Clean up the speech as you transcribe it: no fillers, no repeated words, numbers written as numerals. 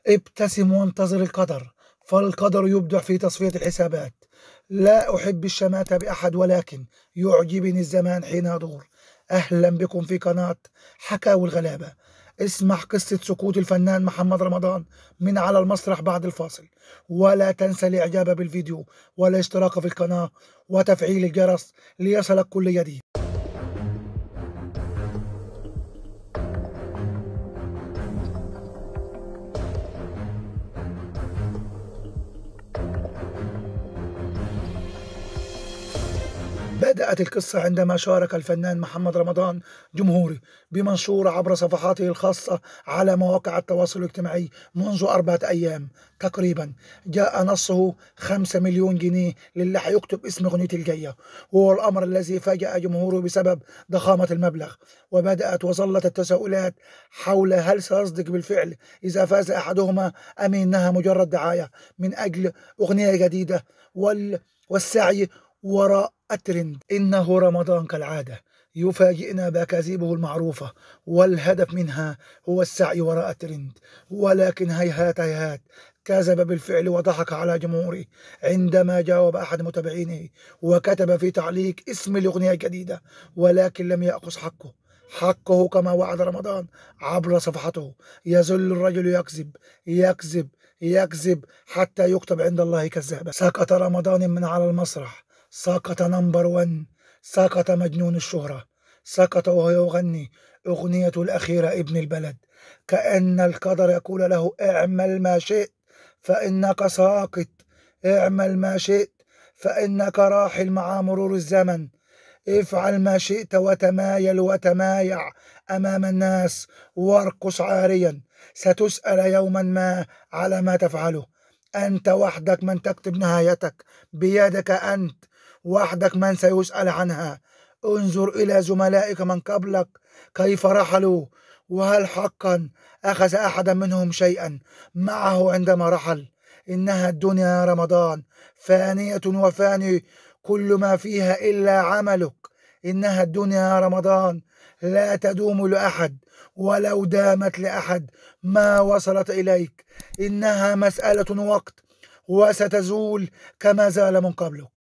ابتسم وانتظر القدر، فالقدر يبدع في تصفية الحسابات. لا أحب الشماتة بأحد، ولكن يعجبني الزمان حين يدور. أهلا بكم في قناة حكاوي الغلابة. اسمع قصة سقوط الفنان محمد رمضان من على المسرح بعد الفاصل، ولا تنسى الإعجاب بالفيديو والاشتراك في القناة وتفعيل الجرس ليصلك كل جديد. بدأت القصة عندما شارك الفنان محمد رمضان جمهوره بمنشور عبر صفحاته الخاصة على مواقع التواصل الاجتماعي منذ 4 أيام تقريبا. جاء نصه 5 مليون جنيه للي حيكتب اسم أغنيتي الجاية، وهو الأمر الذي فاجأ جمهوره بسبب ضخامة المبلغ. وبدأت وظلت التساؤلات حول هل سيصدق بالفعل إذا فاز أحدهما، أم إنها مجرد دعاية من أجل أغنية جديدة والسعي وراء الترند. إنه رمضان كالعادة يفاجئنا بأكاذيبه المعروفة، والهدف منها هو السعي وراء الترند. ولكن هيهات هيهات، كذب بالفعل وضحك على جمهوره عندما جاوب أحد متابعينه وكتب في تعليق اسم الأغنية الجديدة، ولكن لم يأخذ حقه كما وعد رمضان عبر صفحته. يظل الرجل يكذب يكذب يكذب حتى يكتب عند الله كذابا. سقط رمضان من على المسرح، سقط نمبر 1، سقط مجنون الشهرة، سقط وهو يغني أغنيته الأخيرة ابن البلد. كأن القدر يقول له اعمل ما شئت فإنك ساقط، اعمل ما شئت فإنك راحل مع مرور الزمن، افعل ما شئت وتمايل وتمايع أمام الناس وارقص عاريا، ستسأل يوما ما على ما تفعله. أنت وحدك من تكتب نهايتك بيدك، أنت وحدك من سيسأل عنها. انظر إلى زملائك من قبلك كيف رحلوا، وهل حقا أخذ أحدا منهم شيئا معه عندما رحل؟ إنها الدنيا يا رمضان فانية وفاني كل ما فيها إلا عملك. إنها الدنيا يا رمضان لا تدوم لأحد، ولو دامت لأحد ما وصلت إليك. إنها مسألة وقت وستزول كما زال من قبلك.